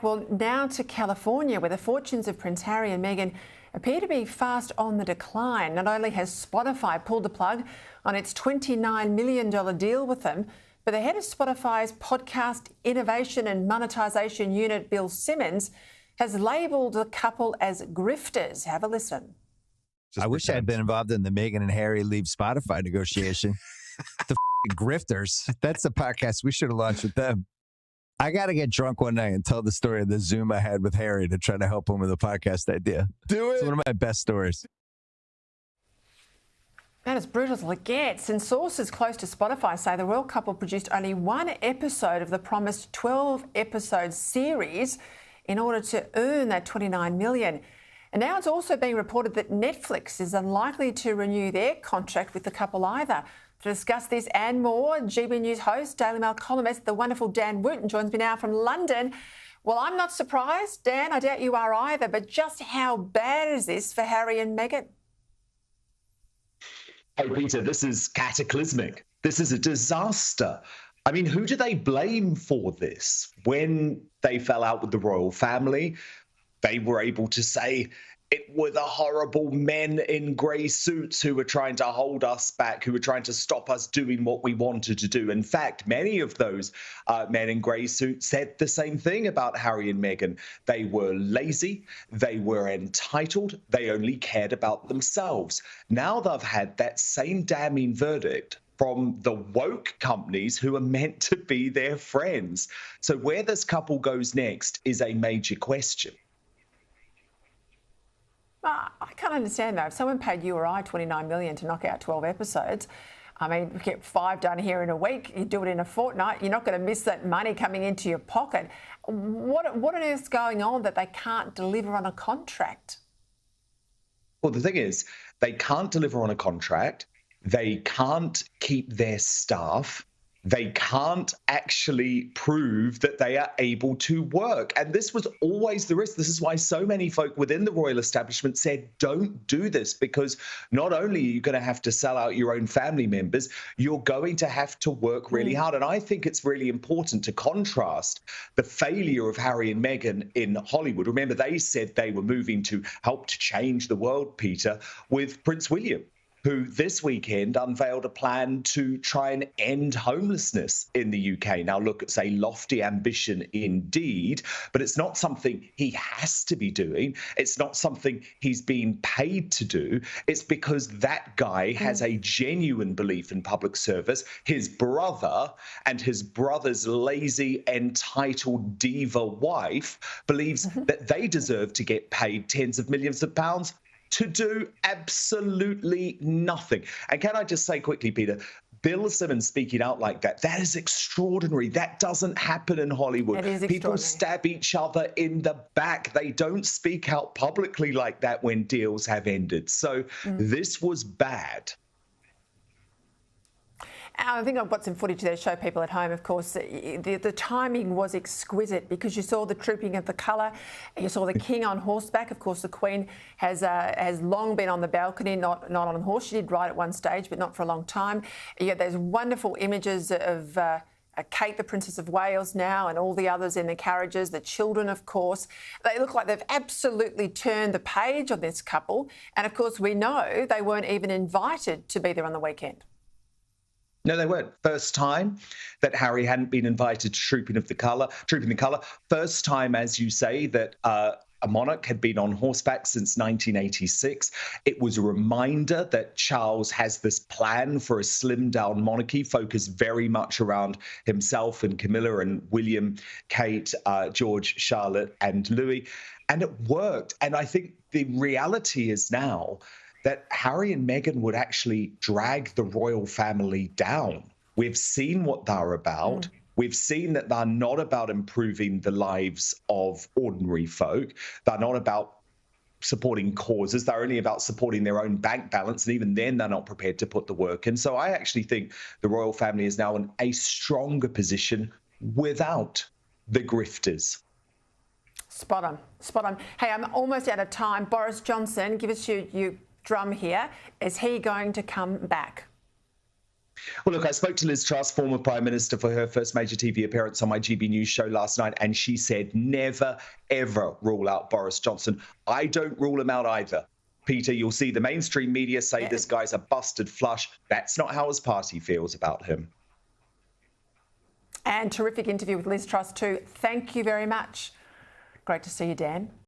Well, now to California, where the fortunes of Prince Harry and Meghan appear to be fast on the decline. Not only has Spotify pulled the plug on its $29 million deal with them, but the head of Spotify's podcast innovation and monetisation unit, Bill Simmons, has labelled the couple as grifters. Have a listen. I wish I had been involved in the Meghan and Harry leave Spotify negotiation. The grifters. That's the podcast we should have launched with them. I got to get drunk one night and tell the story of the Zoom I had with Harry to try to help him with a podcast idea. Do it. It's one of my best stories. That is brutal as it gets. And sources close to Spotify say the royal couple produced only one episode of the promised 12-episode series in order to earn that $29 million. And now it's also being reported that Netflix is unlikely to renew their contract with the couple either. To discuss this and more, GB News host, Daily Mail columnist, the wonderful Dan Wooten joins me now from London. Well, I'm not surprised, Dan, I doubt you are either, but just how bad is this for Harry and Meghan? Hey, Peter, this is cataclysmic. This is a disaster. I mean, who do they blame for this? When they fell out with the royal family, they were able to say it were the horrible men in grey suits who were trying to hold us back, who were trying to stop us doing what we wanted to do. In fact, many of those men in grey suits said the same thing about Harry and Meghan. They were lazy, they were entitled, they only cared about themselves. Now they've had that same damning verdict from the woke companies who are meant to be their friends. So where this couple goes next is a major question. I can't understand, though. If someone paid you or I $29 million to knock out 12 episodes, I mean, we get 5 done here in a week, you do it in a fortnight, you're not going to miss that money coming into your pocket. What on earth is going on that they can't deliver on a contract? Well, the thing is, they can't deliver on a contract. They can't keep their staff. They can't actually prove that they are able to work. And this was always the risk. This is why so many folk within the royal establishment said, don't do this, because not only are you going to have to sell out your own family members, you're going to have to work really hard. And I think it's really important to contrast the failure of Harry and Meghan in Hollywood. Remember, they said they were moving to help to change the world, Peter, with Prince William, who this weekend unveiled a plan to try and end homelessness in the UK. Now, look, it's a lofty ambition indeed, but it's not something he has to be doing. It's not something he's being paid to do. It's because that guy has a genuine belief in public service. His brother and his brother's lazy, entitled diva wife believes that they deserve to get paid tens of millions of pounds to do absolutely nothing. And can I just say quickly, Peter, Bill Simmons speaking out like that, that is extraordinary. That doesn't happen in Hollywood. People stab each other in the back. They don't speak out publicly like that when deals have ended. So this was bad. I think I've got some footage there to show people at home. Of course, the timing was exquisite because you saw the trooping of the colour, you saw the king on horseback. Of course, the Queen has long been on the balcony, not on a horse. She did ride at one stage, but not for a long time. You have those wonderful images of Kate, the Princess of Wales now, and all the others in the carriages, the children, of course. They look like they've absolutely turned the page on this couple. And, of course, we know they weren't even invited to be there on the weekend. No, they weren't. First time that Harry hadn't been invited to Trooping the Colour. First time, as you say, that a monarch had been on horseback since 1986. It was a reminder that Charles has this plan for a slimmed-down monarchy, focused very much around himself and Camilla and William, Kate, George, Charlotte, and Louis. And it worked. And I think the reality is now that Harry and Meghan would actually drag the royal family down. We've seen what they're about. We've seen that they're not about improving the lives of ordinary folk. They're not about supporting causes. They're only about supporting their own bank balance. And even then, they're not prepared to put the work in. So I actually think the royal family is now in a stronger position without the grifters. Spot on, spot on. Hey, I'm almost out of time. Boris Johnson, give us your drum here. Is he going to come back? Well, look, I spoke to Liz Truss, former Prime Minister, for her first major TV appearance on my GB News show last night, and she said, never, ever rule out Boris Johnson. I don't rule him out either. Peter, you'll see the mainstream media say this guy's a busted flush. That's not how his party feels about him. And terrific interview with Liz Truss too. Thank you very much. Great to see you, Dan.